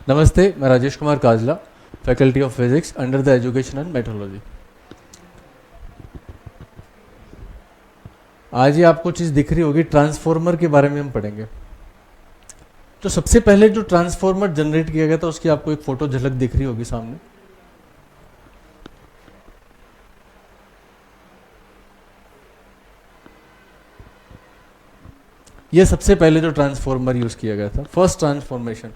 नमस्ते, मैं Rajesh Kumar Kajla, faculty of physics under the education and metrology. आज ये आपको चीज़ दिख रही होगी, ट्रांसफॉर्मर के बारे में हम पढ़ेंगे। तो सबसे पहले जो ट्रांसफॉर्मर जनरेट किया गया था उसकी आपको एक फोटो झलक दिख रही होगी सामने। ये सबसे पहले जो ट्रांसफॉर्मर यूज किया गया था, फर्स्ट ट्रांसफॉर्मेशन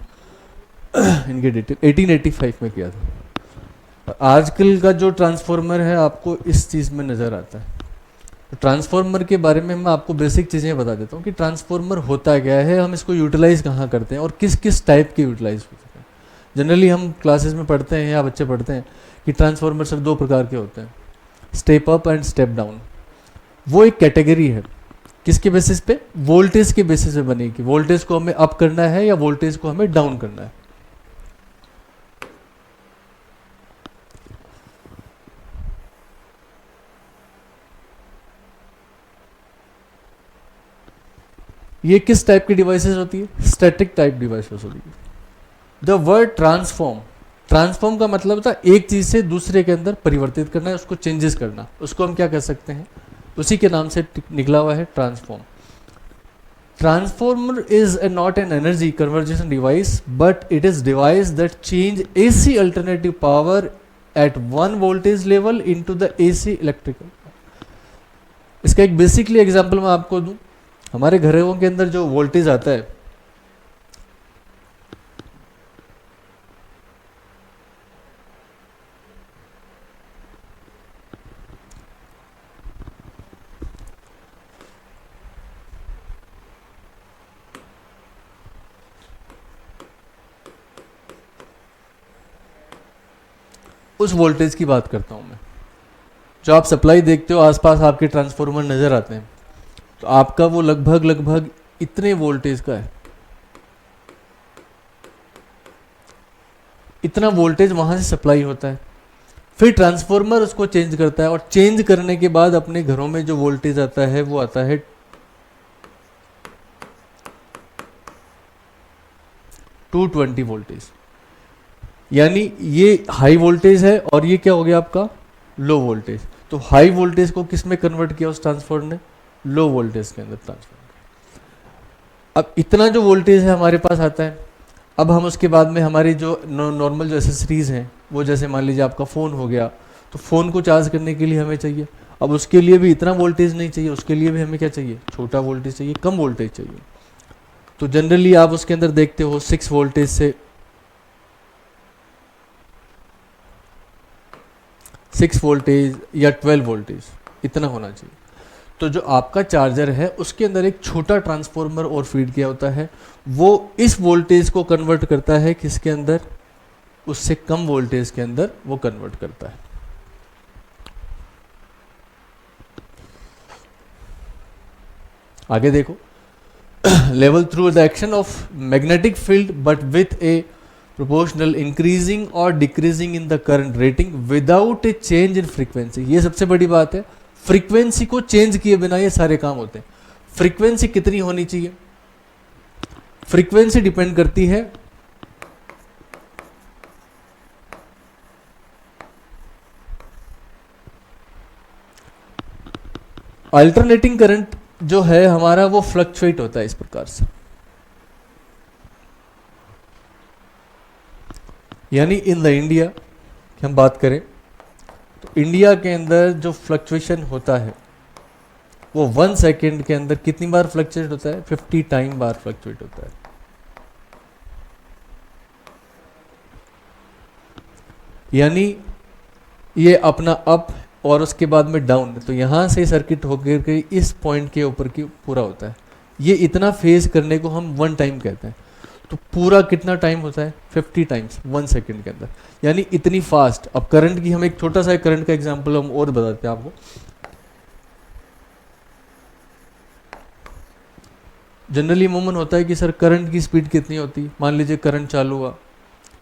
इनके डिटेल 1885 में किया था। आजकल का जो ट्रांसफॉर्मर है आपको इस चीज़ में नज़र आता है। ट्रांसफॉर्मर के बारे में मैं आपको बेसिक चीज़ें बता देता हूँ कि ट्रांसफॉर्मर होता क्या है, हम इसको यूटिलाइज़ कहाँ करते हैं और किस किस टाइप के यूटिलाइज होते हैं। जनरली हम क्लासेस में पढ़ते हैं या बच्चे पढ़ते हैं कि ट्रांसफॉर्मर सिर्फ दो प्रकार के होते हैं, step up and step down. वो एक कैटेगरी है, किसके बेसिस पे? वोल्टेज के बेसिस पे बनेगी। वोल्टेज को हमें अप करना है या वोल्टेज को हमें डाउन करना है। ये किस टाइप की डिवाइसेस होती है? स्टैटिक टाइप डिवाइसेस होती है। द वर्ड ट्रांसफॉर्म, ट्रांसफॉर्म का मतलब होता है एक चीज से दूसरे के अंदर परिवर्तित करना है, उसको चेंजेस करना। उसको हम क्या कर सकते हैं? उसी के नाम से निकला हुआ है transform. Transformer is not an energy conversion device but it is device that change AC alternative power at one voltage level into the AC electrical. इसका एक बेसिकली एग्जांपल मैं आपको दूं। हमारे घरों के अंदर जो वोल्टेज आता है, उस वोल्टेज की बात करता हूं मैं। जो आप सप्लाई देखते हो, आसपास आपके ट्रांसफॉर्मर नजर आते हैं, तो आपका वो लगभग लगभग इतने वोल्टेज का है। इतना वोल्टेज वहां से सप्लाई होता है, फिर ट्रांसफॉर्मर उसको चेंज करता है और चेंज करने के बाद अपने घरों में जो वोल्टेज आता है वो आता है 220 वोल्टेज। यानी ये हाई वोल्टेज है और ये क्या हो गया आपका? Low voltage. तो हाई वोल्टेज को किस में कन्वर्ट किया उस ट्रांसफॉर्मर ने? लो वोल्टेज के अंदर ट्रांसफर। अब इतना जो वोल्टेज है हमारे पास आता है। अब हम उसके बाद में हमारी जो नॉर्मल जो एसेसरीज हैं, वो जैसे मान लीजिए आपका फ़ोन हो गया, तो फ़ोन को चार्ज करने के लिए हमें चाहिए। अब उसके लिए भी इतना वोल्टेज नहीं चाहिए, उसके लिए भी हमें क्या चाहिए? छोटा वोल्टेज चाहिए, कम वोल्टेज चाहिए। तो जनरली आप उसके अंदर देखते हो 6 वोल्टेज से 6 वोल्टेज या 12 वोल्टेज इतना होना चाहिए। तो जो आपका चार्जर है उसके अंदर एक छोटा ट्रांसफॉर्मर और फीड किया होता है, वो इस वोल्टेज को कन्वर्ट करता है किसके अंदर? उससे कम वोल्टेज के अंदर वो कन्वर्ट करता है। आगे देखो, level through the action of magnetic field but with a proportional increasing और decreasing in the current rating without a change in frequency. ये सबसे बड़ी बात है, फ्रीक्वेंसी को चेंज किए बिना ये सारे काम होते हैं। फ्रीक्वेंसी कितनी होनी चाहिए? फ्रीक्वेंसी डिपेंड करती है अल्टरनेटिंग करंट जो है हमारा, वो फ्लक्चुएट होता है इस प्रकार से। यानी इन द इंडिया की हम बात करें तो इंडिया के अंदर जो फ्लक्चुएशन होता है वो 1 सेकेंड के अंदर कितनी बार फ्लक्चुएट होता है? 50 टाइम बार फ्लक्चुएट होता है। यानी ये अपना अप और उसके बाद में डाउन, तो यहां से सर्किट होकर के इस पॉइंट के ऊपर की पूरा होता है। ये इतना फेज करने को हम 1 टाइम कहते हैं। तो पूरा कितना टाइम होता है? 50 टाइम्स 1 सेकेंड के अंदर, यानी इतनी फास्ट। अब करंट की हम एक छोटा सा करंट का एग्जांपल हम और बताते हैं आपको। जनरली अमूमन होता है कि सर करंट की स्पीड कितनी होती है? मान लीजिए करंट चालू हुआ,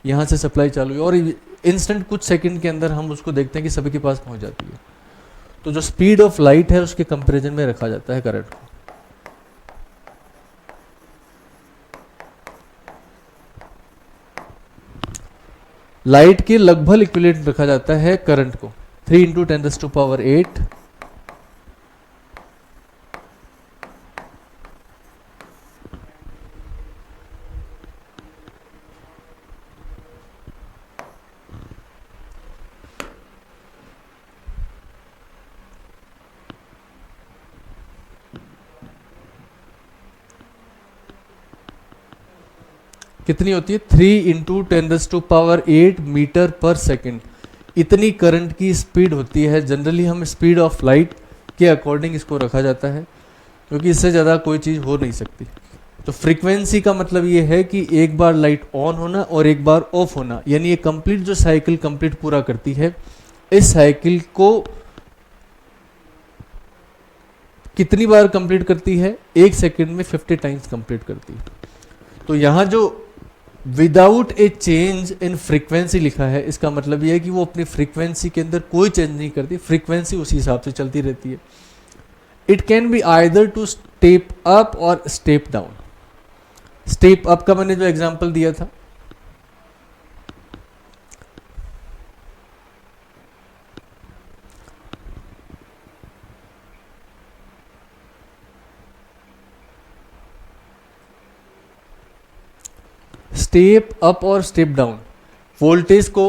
यहाँ से सप्लाई चालू हुई और इंस्टेंट कुछ सेकंड के अंदर हम उसको देखते हैं कि सभी के पास पहुंच जाती है। तो जो स्पीड ऑफ लाइट है उसके कंपैरिजन में रखा जाता है करंट को। लाइट के लगभग इक्विवेलेंट रखा जाता है करंट को, 3 इंटू 10⁸ कितनी होती है, 3 इंटू 10⁸ मीटर पर सेकेंड। इतनी करंट की स्पीड होती है। जनरली हम स्पीड ऑफ लाइट के अकॉर्डिंग इसको रखा जाता है, क्योंकि इससे ज़्यादा कोई चीज़ हो नहीं सकती। तो फ्रीक्वेंसी का मतलब ये है कि एक बार लाइट ऑन होना और एक बार ऑफ होना, यानी ये कंप्लीट जो साइकिल कंप्लीट पूरा करती है, इस साइकिल को कितनी बार कंप्लीट करती है, 1 सेकेंड में 50 टाइम्स कंप्लीट करती है। तो यहाँ जो without a change in frequency लिखा है, इसका मतलब यह है कि वो अपनी फ्रीक्वेंसी के अंदर कोई चेंज नहीं करती, फ्रीक्वेंसी उसी हिसाब से चलती रहती है। It can be either to step up और स्टेप डाउन। स्टेप अप का मैंने जो एग्जांपल दिया था, स्टेप अप और स्टेप डाउन, वोल्टेज को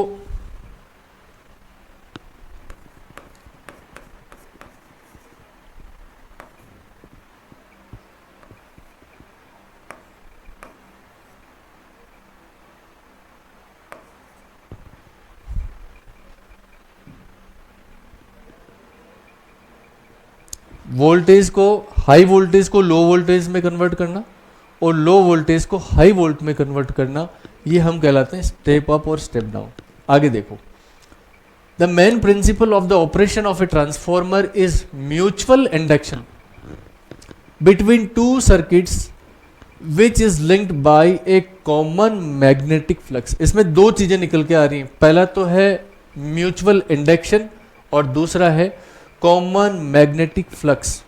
हाई वोल्टेज को लो वोल्टेज में कन्वर्ट करना और लो वोल्टेज को हाई वोल्ट में कन्वर्ट करना, ये हम कहलाते हैं स्टेप अप और स्टेप डाउन। आगे देखो, the main principle of the operation of a transformer is mutual induction between two circuits which is linked by a common magnetic flux. इसमें दो चीजें निकल के आ रही हैं, पहला तो है म्यूचुअल इंडक्शन और दूसरा है कॉमन मैग्नेटिक फ्लक्स।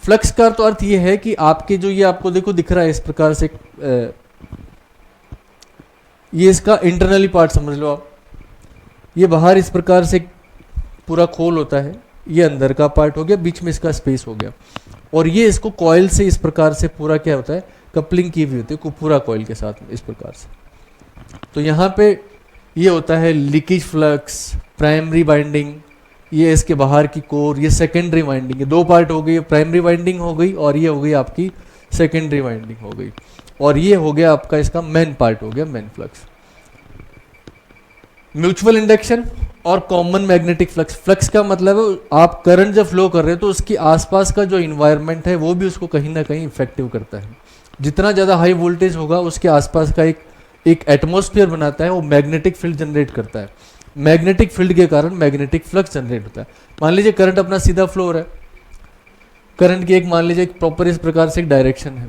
फ्लक्स का तो अर्थ ये है कि आपके जो ये आपको देखो दिख रहा है इस प्रकार से, ये इसका इंटरनली पार्ट समझ लो आप, ये बाहर इस प्रकार से पूरा खोल होता है, ये अंदर का पार्ट हो गया, बीच में इसका स्पेस हो गया, और ये इसको कॉइल से इस प्रकार से पूरा क्या होता है, कपलिंग की हुई होती है पूरा कॉइल के साथ में इस प्रकार से। तो यहाँ पे ये होता है लीकेज फ्लक्स, प्राइमरी वाइंडिंग, ये इसके बाहर की कोर, ये सेकेंडरी वाइंडिंग, ये दो पार्ट हो गई, प्राइमरी वाइंडिंग हो गई और ये हो गई आपकी सेकेंडरी वाइंडिंग हो गई, और ये हो गया आपका इसका मेन पार्ट हो गया, मेन फ्लक्स। म्यूचुअल इंडक्शन और कॉमन मैग्नेटिक फ्लक्स, फ्लक्स का मतलब है आप करंट जब फ्लो कर रहे हो तो उसके आसपास का जो इन्वायरमेंट है वो भी उसको कहीं ना कहीं इफेक्टिव करता है। जितना ज़्यादा हाई वोल्टेज होगा उसके आसपास का एक एटमॉस्फेयर बनाता है, वो मैग्नेटिक फील्ड जनरेट करता है, मैग्नेटिक फील्ड के कारण मैग्नेटिक फ्लक्स जनरेट होता है। मान लीजिए करंट अपना सीधा फ्लो हो रहा है, करंट की एक मान लीजिए एक प्रॉपर इस प्रकार से एक डायरेक्शन है,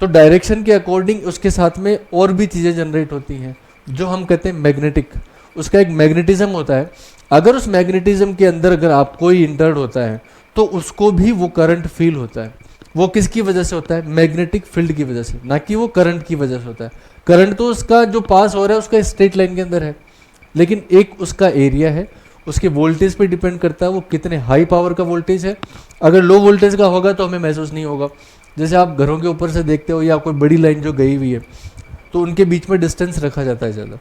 तो डायरेक्शन के अकॉर्डिंग उसके साथ में और भी चीज़ें जनरेट होती हैं जो हम कहते हैं मैग्नेटिक, उसका एक मैग्नेटिज्म होता है। अगर उस मैग्नेटिज्म के अंदर अगर आप कोई इंटर्ड होता है तो उसको भी वो करंट फील होता है। वो किसकी वजह से होता है, मैग्नेटिक फील्ड की वजह से, ना कि वो करंट की वजह से होता है। करंट तो उसका जो पास हो रहा है उसका स्ट्रेट लाइन के अंदर है, लेकिन एक उसका एरिया है, उसके वोल्टेज पे डिपेंड करता है वो कितने हाई पावर का वोल्टेज है। अगर लो वोल्टेज का होगा तो हमें महसूस नहीं होगा। जैसे आप घरों के ऊपर से देखते हो या कोई बड़ी लाइन जो गई हुई है तो उनके बीच में डिस्टेंस रखा जाता है ज़्यादा,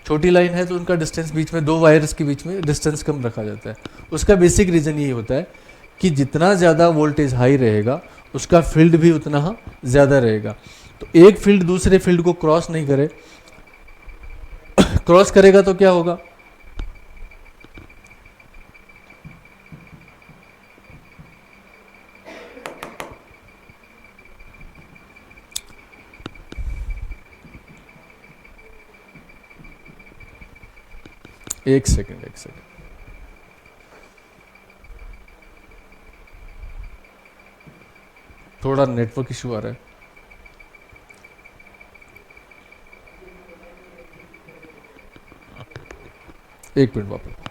छोटी लाइन है तो उनका डिस्टेंस बीच में दो वायर्स के बीच में डिस्टेंस कम रखा जाता है। उसका बेसिक रीज़न यही होता है कि जितना ज़्यादा वोल्टेज हाई रहेगा उसका फील्ड भी उतना ज़्यादा रहेगा, तो एक फील्ड दूसरे फील्ड को क्रॉस नहीं करे, क्रॉस करेगा तो क्या होगा, एक सेकंड थोड़ा नेटवर्क इशू आ रहा है। एक मिनट वापस।